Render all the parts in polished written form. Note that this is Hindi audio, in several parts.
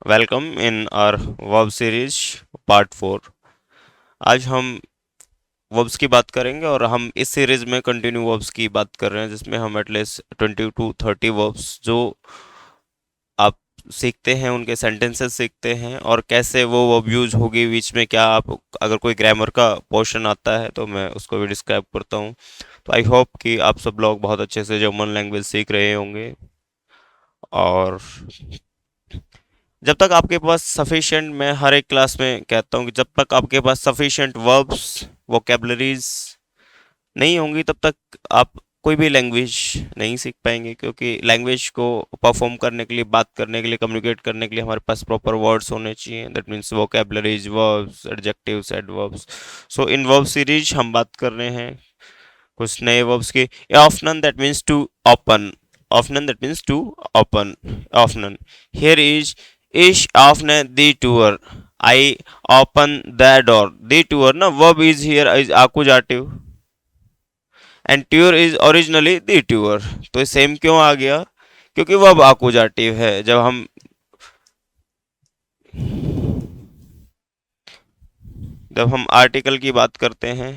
Welcome in our verb series part 4। आज हम वर्ब्स की बात करेंगे और हम इस सीरीज में कंटिन्यू वर्ब्स की बात कर रहे हैं जिसमें हम एटलीस्ट 20 to 30 वर्ब्स जो आप सीखते हैं उनके सेंटेंसेस सीखते हैं और कैसे वो वर्ब यूज होगी बीच में, क्या आप अगर कोई ग्रामर का पोर्शन आता है तो मैं उसको भी डिस्क्राइब करता हूँ। तो आई होप कि आप सब लोग बहुत अच्छे से जर्मन लैंग्वेज सीख रहे होंगे और जब तक आपके पास सफिशिएंट, मैं हर एक क्लास में कहता हूँ कि जब तक आपके पास सफिशिएंट वर्ब्स वोकेबलरीज नहीं होंगी तब तक आप कोई भी लैंग्वेज नहीं सीख पाएंगे, क्योंकि लैंग्वेज को परफॉर्म करने के लिए, बात करने के लिए, कम्युनिकेट करने के लिए हमारे पास प्रॉपर वर्ड्स होने चाहिए। That means vocabularies, verbs, adjectives, adverbs. So in verb series हम बात कर रहे हैं कुछ नए वर्ब्स की। ऑफनन दैट मीन्स टू ओपन, ऑफनन दैट मीन्स टू ओपन, ऑफनन। Here is Ich öffne die Tür. I open the door. The Tür ना verb is here is accusative and Tür is originally the Tür। तो सेम क्यों आ गया? क्योंकि verb accusative है। जब हम आर्टिकल की बात करते हैं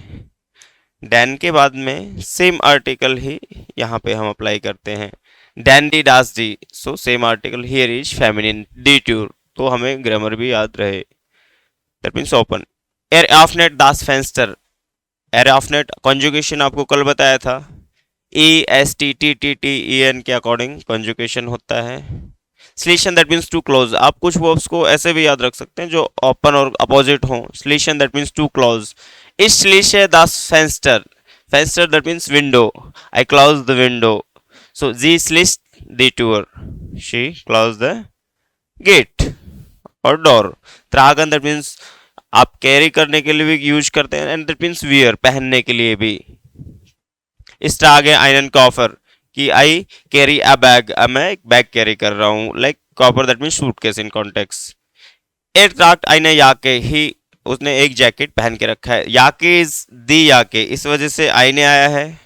डैन के बाद में सेम आर्टिकल ही यहाँ पे हम अप्लाई करते हैं। Dan D dance D, so same article here is feminine D tour. तो हमें ग्रामर भी याद रहे। That means open. एर ऑफनेट दास फेंस्टर। एर ऑफनेट कॉन्जुगेशन आपको कल बताया था। E S T T T T E N के अकॉर्डिंग कॉन्जुगेशन होता है। स्लीशन दैट मीन्स टू क्लोज। आप कुछ वर्ब्स को ऐसे भी याद रख सकते हैं जो ओपन और अपोजिट हों। स्लीशन that means to close. Ich schließe das Fenster. Fenster that means window. I close the window. So sie schließt die Tür. She closed the gate or door. Tragen that means आप कैरी करने के लिए भी यूज करते हैं एंड दैट मीन्स वियर, पहनने के लिए भी। इस ट्रागे आयरन कॉफर कि आई कैरी अ बैग, मैं एक बैग कैरी कर रहा हूँ। Like coffer that means suitcase in context. एक ट्राक्ट आईने याके ही, उसने एक जैकेट पहन के रखा है। याके इज दी याके, इस वजह से आईने आया है।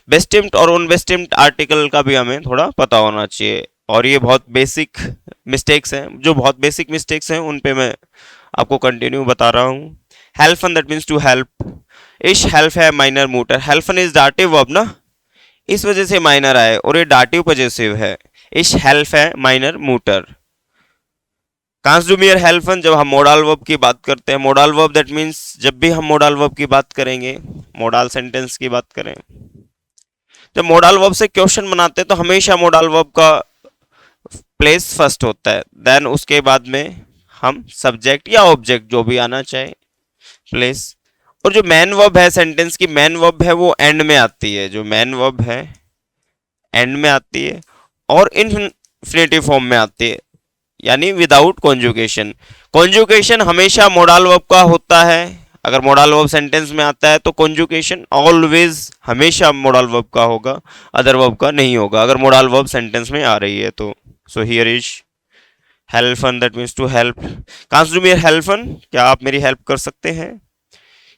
बेस्टिम्ड और उनबेस्टिम्ड आर्टिकल का भी हमें थोड़ा पता होना चाहिए और ये बहुत बेसिक मिस्टेक्स हैं। जो बहुत बेसिक मिस्टेक्स हैं उन पे मैं आपको कंटिन्यू बता रहा हूँ। हेल्फन दैट मीन्स टू हेल्प। इश हेल्प है माइनर मूटर। हेल्फन इज डाटिव वर्ब ना, इस वजह से माइनर आए और ये डाटिव पजेसिव है। इश हेल्प है माइनर मूटर। कंज्यूमियर हेल्फन, जब हम मोडाल वर्ब की बात करते हैं, मोडाल वर्ब दैट मीन्स जब भी हम मोडाल वर्ब की बात करेंगे, मोडाल सेंटेंस की बात करें, जब मोडाल वर्ब से क्वेश्चन बनाते हैं तो हमेशा मोडाल वर्ब का प्लेस फर्स्ट होता है। देन उसके बाद में हम सब्जेक्ट या ऑब्जेक्ट जो भी आना चाहे प्लेस। और जो मैन वर्ब है, सेंटेंस की मैन वर्ब है, वो एंड में आती है। जो मैन वर्ब है एंड में आती है और इन्फिनेटिव फॉर्म में आती है, यानी विदाउट कॉन्जुगेशन। कॉन्जुगेशन हमेशा मोडाल वर्ब का होता है। अगर मोडाल वर्ब सेंटेंस में आता है तो कॉन्जुगेशन ऑलवेज हमेशा मोडाल वर्ब का होगा, अदर वर्ब का नहीं होगा अगर मोडाल वर्ब सेंटेंस में आ रही है तो। सो हियर इज हेल्फन दैट मीन्स टू हेल्प। कंज्यूमियर हेल्फन, क्या आप मेरी हेल्प कर सकते हैं?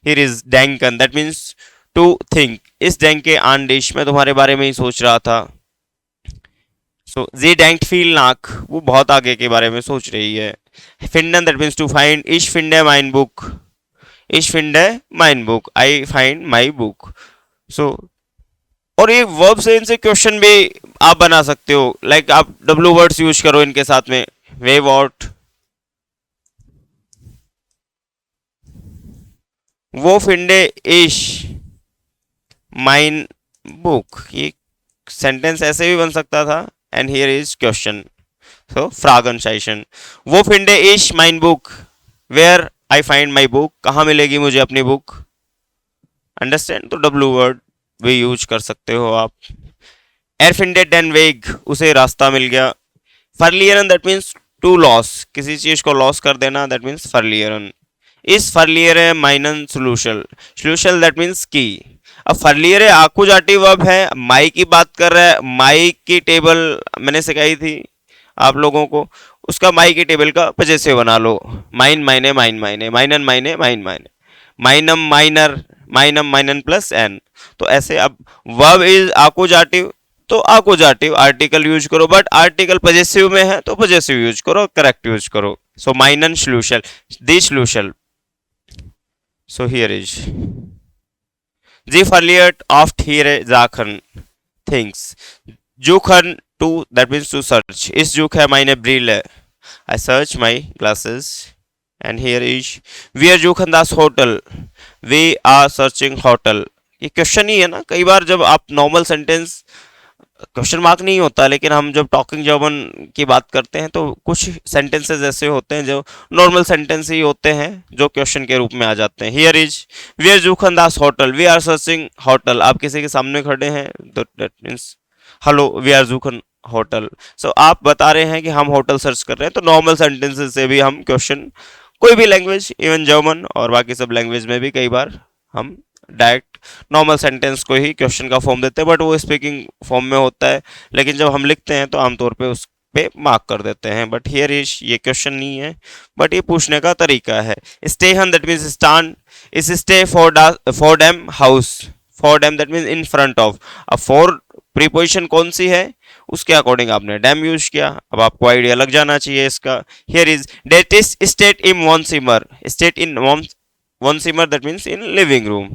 हियर इज डेंकन दैट मीन्स टू थिंक। इस डेंक के आन डिश, मैं तुम्हारे बारे में ही सोच रहा था। सो जी डेंट फील नाक, वो बहुत आगे के बारे में सोच रही है। फिंडन दैट मीन्स टू फाइंड। इश फिंडे माइन बुक। इश फिंडे माइन बुक, I find my book. So और ये वर्ब से इनसे क्वेश्चन भी आप बना सकते हो। लाइक आप डब्ल्यू वर्ड्स यूज करो इनके साथ में। वे वॉट, वो फिंडे इश माइन बुक, ये सेंटेंस ऐसे भी बन सकता था। And here is question. So फ्रागन शाइशन, वो फिंडे इश माइन बुक, where I find my book, कहाँ मिलेगी मुझे अपनी बुक। अंडरस्टैंड? तो डब्ल्यू वर्ड भी यूज कर सकते हो आप। एर फिंडे डेन वेग, उसे रास्ता मिल गया। फर्लियरन दैट मीन्स टू लॉस, किसी चीज को लॉस कर देना, दैट मीन्स फर्लियरन। इस फर्लियर माइनन सोल्यूशन, सोल्यूशन दैट मीन्स की। अब फर्लियर आकुजाटिव वर्ब है, माई की बात कर रहा है। माई की टेबल मैंने सिखाई थी आप लोगों को, उसका माई की टेबल का पजेसिव बना लो। माइन माइने माइन माइने, माइनन माइने माइन माइने, माइनम माइनर, माइनम माइनन प्लस एन। तो ऐसे अब वर्ब इज आकुजाटिव तो आकुजाटिव आर्टिकल यूज करो, बट आर्टिकल पजेसिव में है तो पजेसिव यूज करो, करेक्ट यूज करो. सो माइनन श्लूशल, दी श्लूशल. सो हियर इज जी फलियट ऑफ्ट हियर जाखन things Suchen to, that means to search. Ich suche meine Brille. I search my glasses. And here is wir suchen das Hotel. We are searching hotel. ये क्वेश्चन ही है ना. कई बार जब आप नॉर्मल सेंटेंस, क्वेश्चन मार्क नहीं होता, लेकिन हम जब टॉकिंग जर्मन की बात करते हैं तो कुछ सेंटेंसेस ऐसे होते हैं जो नॉर्मल सेंटेंस ही होते हैं जो क्वेश्चन के रूप में आ जाते हैं. हियर इज वी आर जूखन दास होटल, वी आर सर्चिंग होटल. आप किसी के सामने खड़े हैं तो that means hello we are जूखन होटल. सो आप बता रहे हैं कि हम होटल सर्च कर रहे हैं. तो नॉर्मल सेंटेंसेस से भी हम क्वेश्चन, कोई भी लैंग्वेज, इवन जर्मन और बाकी सब लैंग्वेज में भी कई बार हम डायरेक्ट नॉर्मल सेंटेंस को ही क्वेश्चन का फॉर्म देते हैं, बट वो स्पीकिंग फॉर्म में होता है. लेकिन जब हम लिखते हैं तो आमतौर पे उस पे मार्क कर देते हैं. बट हियर इज, ये क्वेश्चन नहीं है बट ये पूछने का तरीका है. स्टे हन दैट मीन्स स्टैंड, इस stay for dam house, for dam that means in front of. अब फॉर प्रीपोजिशन कौन सी है उसके अकॉर्डिंग आपने डैम यूज किया. अब आपको आइडिया लग जाना चाहिए इसका. हियर इज डेट इज स्टेट इन वन सिमर, स्टेट इन वन सिमर that means in living room.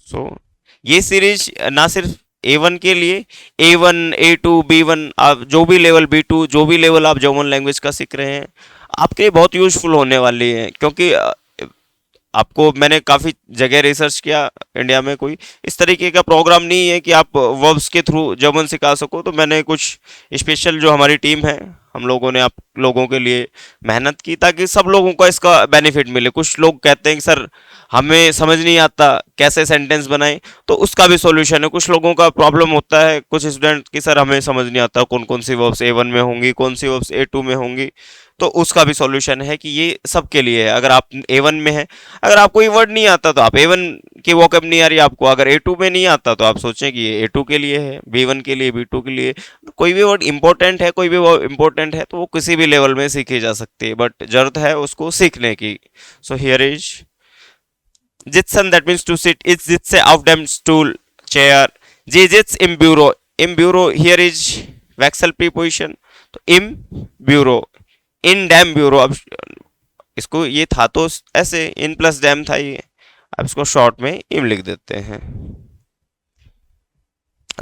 So ये सीरीज ना सिर्फ A1 के लिए, A1 A2 B1, आप जो भी लेवल, B2 जो भी लेवल आप जर्मन लैंग्वेज का सीख रहे हैं, आपके लिए बहुत यूजफुल होने वाली है. क्योंकि आपको, मैंने काफ़ी जगह रिसर्च किया, इंडिया में कोई इस तरीके का प्रोग्राम नहीं है कि आप वर्ब्स के थ्रू जर्मन सिखा सको. तो मैंने कुछ स्पेशल, जो हमारी टीम है, हम लोगों ने आप लोगों के लिए मेहनत की ताकि सब लोगों को इसका बेनिफिट मिले. कुछ लोग कहते हैं कि सर हमें समझ नहीं आता कैसे सेंटेंस बनाएं, तो उसका भी सॉल्यूशन है. कुछ लोगों का प्रॉब्लम होता है, कुछ स्टूडेंट की सर हमें समझ नहीं आता कौन कौन सी वर्ब्स A1 में होंगी, कौन सी वर्ब्स A2 में होंगी. तो उसका भी सॉल्यूशन है कि ये सबके लिए है. अगर आप A1 में हैं, अगर आपको ये वर्ड नहीं आता तो आप A1 की वोकैब नहीं आ रही आपको, अगर A2 में नहीं आता तो आप सोचें कि ये A2 के लिए है, B1 के लिए, B2 के लिए. कोई भी वर्ड इंपॉर्टेंट है, कोई भी वर्ड इंपॉर्टेंट है तो वो किसी भी लेवल में सीखी जा सकती है, बट जरूरत है उसको सीखने की. सो हियर इज जित्सन दैट मीन्स टू सिट, इज जित्से auf dem स्टूल चेयर. जी जित्स im ब्यूरो, im ब्यूरो हियर इज वैक्सल प्रीपोजिशन, तो im ब्यूरो, इन डैम ब्यूरो. अब इसको, ये था तो ऐसे इन प्लस डैम था ये, अब इसको शॉर्ट में इम लिख देते हैं.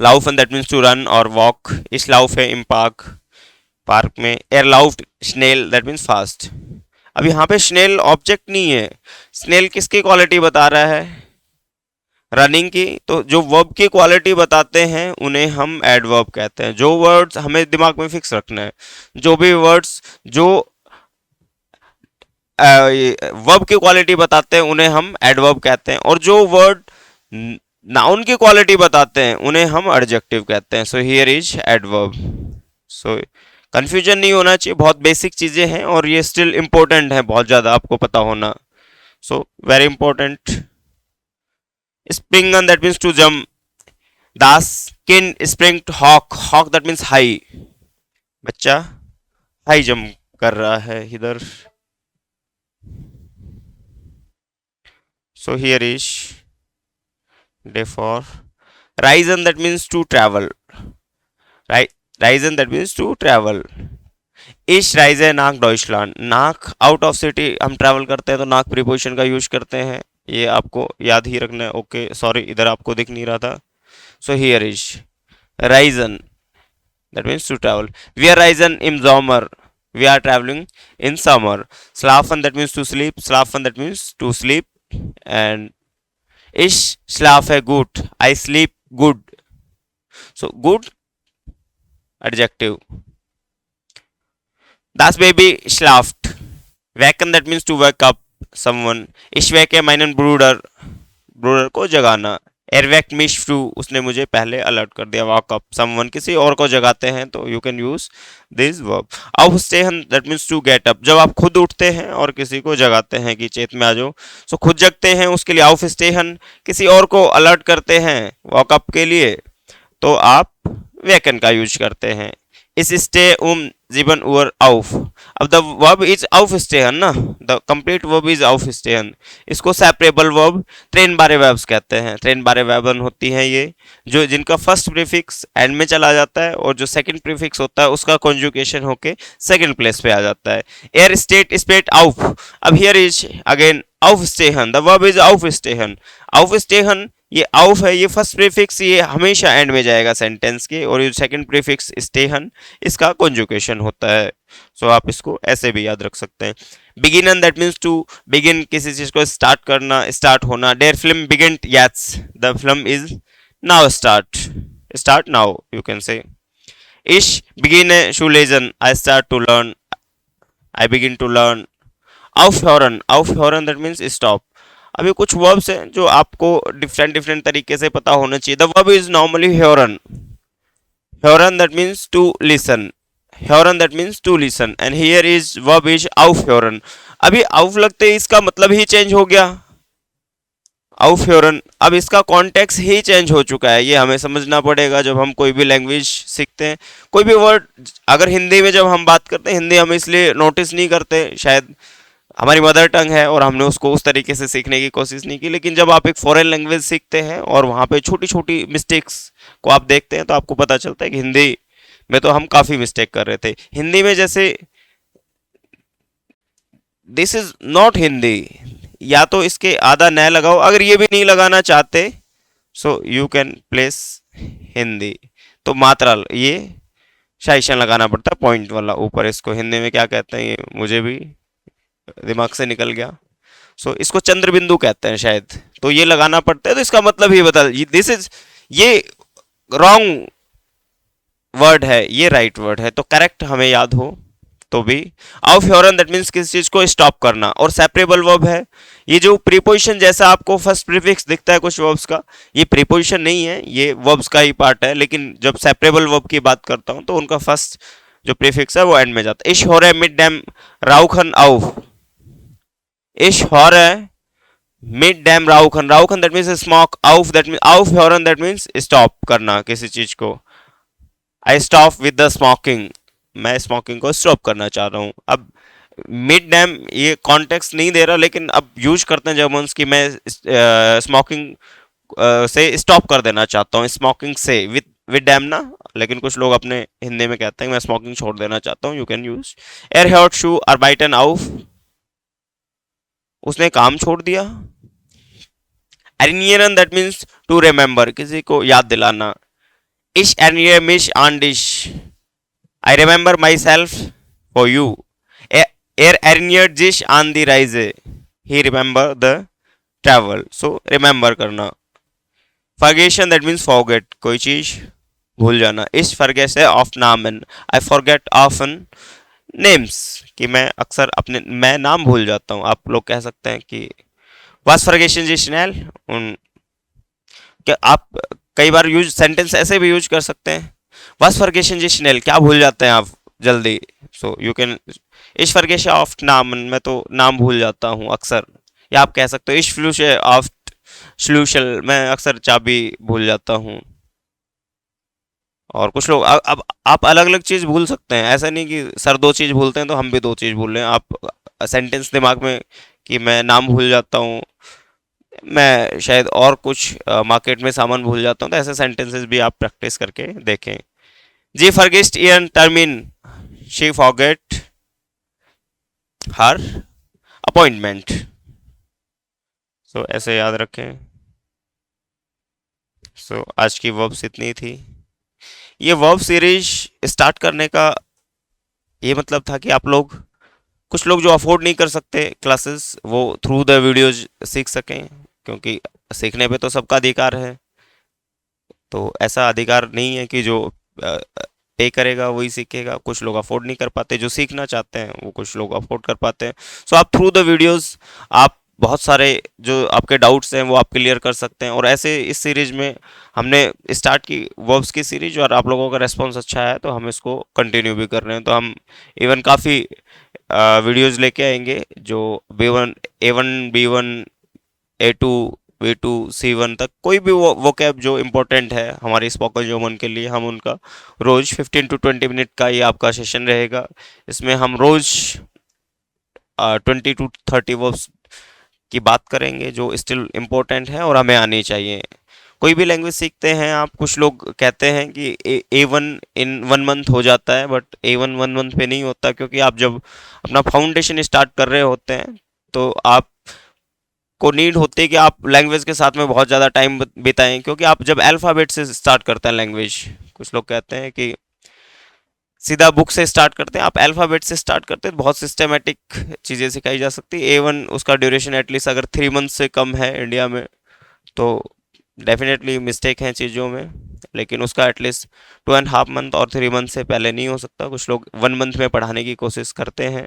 लाउफन दैट मीन्स टू रन और वॉक, इस लाउफ है इम पार्क, पार्क में. एर लाउफ्ट स्नेल दैट मीन्स फास्ट. अब यहाँ पे स्नेल ऑब्जेक्ट नहीं है, स्नेल किसकी क्वालिटी बता रहा है, रनिंग की. तो जो वर्ब की क्वालिटी बताते हैं उन्हें हम एडवर्ब कहते हैं. जो वर्ड्स हमें दिमाग में फिक्स रखना है, जो भी वर्ड्स जो वर्ब की क्वालिटी बताते हैं उन्हें हम एडवर्ब कहते हैं, और जो वर्ड नाउन की क्वालिटी बताते हैं उन्हें हम एडजेक्टिव कहते हैं. सो here is adverb. So confusion नहीं होना चाहिए, बहुत बेसिक चीजें हैं और ये स्टिल इम्पोर्टेंट है, बहुत ज्यादा आपको पता होना. So very important. स्प्रिंगन दैट मीन्स टू जम्प, दास किन स्प्रिंग टू हॉक, हॉक दैट मीन्स हाई, बच्चा हाई जंप कर रहा है इधर. So here is day for reisen that means to travel, right? Reisen that means to travel. Ich reise nach Deutschland. nach out of city हम ट्रैवल करते हैं तो nach प्रीपोजिशन का यूज करते हैं, ये आपको याद ही रखना है. ओके सॉरी, इधर आपको दिख नहीं रहा था. So here is reisen that means to travel. Wir reisen im Sommer. We are traveling in summer. Schlafen that means to sleep. Schlafen that means to sleep. And ich schlafe gut. I sleep good. So good adjective. Das Baby schlaft. Waken that means to wake up someone. Ich wecke meinen Bruder. Bruder को जगाना. Er weckt mich früh. उसने मुझे पहले अलर्ट कर दिया. Wake up someone, किसी और को जगाते हैं तो you can use this verb. Aufstehen that means to get up. जब आप खुद उठते हैं और किसी को जगाते हैं कि चेत में आ जाओ, सो खुद जगते हैं उसके लिए aufstehen. किसी और को अलर्ट करते हैं wake up के लिए तो आप वेकन का यूज करते हैं. इस स्टे जीवन उर auf। अब द वर्ब इज aufstehen ना, the complete verb is aufstehen। इसको सेपरेबल वर्ब ट्रेन बारे वर्ब्स कहते हैं। ट्रेन बारे वर्बन होती हैं ये, जो जिनका फर्स्ट प्रीफिक्स एंड में चला जाता है और जो सेकंड प्रीफिक्स होता है उसका कॉन्जुगेशन होके सेकंड प्लेस पे आ जाता है। Air state स्पेट auf। अब here is again aufstehen, the verb is aufstehen। aufstehen ये आउफ है, ये फर्स्ट प्रीफिक्स ये हमेशा एंड में जाएगा सेंटेंस के, और ये सेकंड प्रीफिक्स स्टेहन इसका कॉन्जुगेशन होता है। सो आप इसको ऐसे भी याद रख सकते हैं। बिगिनन दैट मीन्स टू बिगिन, किसी चीज को स्टार्ट करना, स्टार्ट होना। देयर फिल्म बिगिन यट्स, the film is now start now you can say. इश बिगिन शुलेजन, I start to learn, I begin to learn. aufhören that means stop. अभी कुछ वर्ब्स हैं जो आपको डिफरेंट तरीके से पता होना चाहिए। The verb is normally hören, that means to listen, that means to listen, and here is verb is aufhören। अभी auf लगते ही इसका मतलब ही चेंज हो गया, aufhören। अब इसका कॉन्टेक्स्ट ही चेंज हो चुका है, ये हमें समझना पड़ेगा जब हम कोई भी लैंग्वेज सीखते हैं। कोई भी वर्ड अगर हिंदी में जब हम बात करते हैं, हिंदी हम इसलिए नोटिस नहीं करते, शायद हमारी मदर टंग है और हमने उसको उस तरीके से सीखने की कोशिश नहीं की, लेकिन जब आप एक फॉरेन लैंग्वेज सीखते हैं और वहाँ पे छोटी छोटी मिस्टेक्स को आप देखते हैं तो आपको पता चलता है कि हिंदी में तो हम काफ़ी मिस्टेक कर रहे थे। हिंदी में जैसे दिस इज नॉट हिंदी, या तो इसके आधा न लगाओ, अगर ये भी नहीं लगाना चाहते so you can place Hindi, तो मात्रा ये शाइशन लगाना पड़ता है पॉइंट वाला ऊपर। इसको हिंदी में क्या कहते हैं ये मुझे भी दिमाग से निकल गया। सो इसको चंद्र बिंदु कहते हैं शायद, तो ये लगाना पड़ता है, तो इसका मतलब ही बता, दिस इज ये रॉन्ग वर्ड है, ये राइट वर्ड है, तो करेक्ट हमें याद हो तो भी। aufhören दैट मीन्स किसी चीज को स्टॉप करना, और सेपरेबल वर्ब है। ये जो प्रीपोजिशन जैसा आपको फर्स्ट प्रीफिक्स दिखता है कुछ वर्ब्स का, ये प्रीपोजिशन नहीं है, ये वर्ब्स का ही पार्ट है, लेकिन जब सेपरेबल वर्ब की बात करता हूं तो उनका फर्स्ट जो प्रीफिक्स है वो एंड में जाता है। ich höre mit dem Rauchen auf, ich höre mit dem Rauchen, Rauchen that means smoke, auf that means aufhören that means stop करना किसी चीज को। I stop with the smoking, मैं स्मोकिंग को स्टॉप करना चाह रहा हूँ। अब मिड डैम ये कॉन्टेक्स्ट नहीं दे रहा, लेकिन अब यूज करते हैं जर्मन्स की मैं स्मोकिंग से स्टॉप कर देना चाहता हूँ, स्मोकिंग से विद डैम ना, लेकिन कुछ लोग अपने हिंदी में कहते हैं मैं स्मोकिंग छोड़ देना चाहता हूँ, यू कैन यूज। एर हर्ट शू अर्बाइटन आउफ, उसने काम छोड़ दिया। एरिनियरन दैट मीन्स टू रिमेंबर, किसी को याद दिलाना। इश एरिनियर मिश आन डिश, I remember myself for you. एर एरिनियर जिश आन दी राइजे, he remember the travel, so remember करना। फॉरगेशन दैट मीन्स फॉरगेट, कोई चीज भूल जाना। इस फॉरगेट ऑफ नामन, आई फॉरगेट ऑफन नेम्स, कि मैं अक्सर अपने मैं नाम भूल जाता हूँ। आप लोग कह सकते हैं कि वास फॉरगेशन जी स्नेल, उन क्या आप कई बार यूज सेंटेंस ऐसे भी यूज कर सकते हैं, वास फॉरगेशन जी स्नेल, क्या भूल जाते हैं आप जल्दी। सो यू कैन इश फॉरगेशन ऑफ नामन, मैं तो नाम भूल जाता हूँ अक्सर। या आप कह सकते हो इश फ्लूशे ऑफ स्लूशल, मैं अक्सर चाबी भूल जाता हूँ। और कुछ लोग अब आप अलग अलग चीज भूल सकते हैं, ऐसा नहीं कि सर दो चीज भूलते हैं तो हम भी दो चीज भूल रहे हैं। आप सेंटेंस दिमाग में कि मैं नाम भूल जाता हूँ, मैं शायद और कुछ मार्केट में सामान भूल जाता हूँ, तो ऐसे सेंटेंसेस भी आप प्रैक्टिस करके देखें। जी फॉरगेट इयन टर्मिन, she forget her appointment. So ऐसे याद रखें। सो आज की वर्ब्स इतनी थी। ये वर्ब सीरीज स्टार्ट करने का ये मतलब था कि आप लोग कुछ लोग जो अफोर्ड नहीं कर सकते क्लासेस, वो थ्रू द वीडियोज सीख सकें, क्योंकि सीखने पे तो सबका अधिकार है। तो ऐसा अधिकार नहीं है कि जो पे करेगा वही सीखेगा। कुछ लोग अफोर्ड नहीं कर पाते, जो सीखना चाहते हैं वो कुछ लोग अफोर्ड कर पाते हैं। सो आप थ्रू द वीडियोस आप बहुत सारे जो आपके डाउट्स हैं वो आप क्लियर कर सकते हैं। और ऐसे इस सीरीज में हमने स्टार्ट की वर्ब्स की सीरीज, और आप लोगों का रेस्पॉन्स अच्छा है तो हम इसको कंटिन्यू भी कर रहे हैं। तो हम इवन काफ़ी वीडियोज़ लेके आएंगे जो B1 A1 B1 A2 V2 C1 तक कोई भी वो कैब जो इम्पोर्टेंट है हमारी स्पोकन जर्मन के लिए, हम उनका रोज 15 to 20 मिनट का ये आपका सेशन रहेगा। इसमें हम रोज 20 to 30 वर्ड्स की बात करेंगे जो स्टिल इम्पोर्टेंट है और हमें आनी चाहिए। कोई भी लैंग्वेज सीखते हैं आप, कुछ लोग कहते हैं कि A1 इन 1 मंथ हो जाता है, बट A1 1 मंथ पे नहीं होता, क्योंकि आप जब अपना फाउंडेशन स्टार्ट कर रहे होते हैं तो आप को नीड होती है कि आप लैंग्वेज के साथ में बहुत ज़्यादा टाइम बिताएं, क्योंकि आप जब अल्फ़ाबेट से स्टार्ट करते हैं लैंग्वेज, कुछ लोग कहते हैं कि सीधा बुक से स्टार्ट करते हैं, आप अल्फ़ाबेट से स्टार्ट करते हैं तो बहुत सिस्टमेटिक चीज़ें सिखाई जा सकती है। A1 उसका ड्यूरेशन एटलीस्ट अगर 3 मंथ से कम है इंडिया में तो डेफिनेटली मिस्टेक हैं चीज़ों में, लेकिन उसका एटलीस्ट 2.5 मंथ और 3 मंथ से पहले नहीं हो सकता। कुछ लोग 1 मंथ में पढ़ाने की कोशिश करते हैं,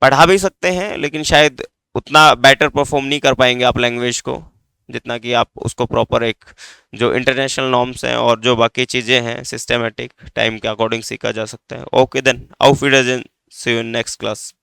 पढ़ा भी सकते हैं, लेकिन शायद उतना बेटर परफॉर्म नहीं कर पाएंगे आप लैंग्वेज को जितना कि आप उसको प्रॉपर एक जो इंटरनेशनल नॉर्म्स हैं और जो बाकी चीज़ें हैं सिस्टमेटिक टाइम के अकॉर्डिंग सीखा जा सकता है। Okay then, auf Wiedersehen, see you in next class.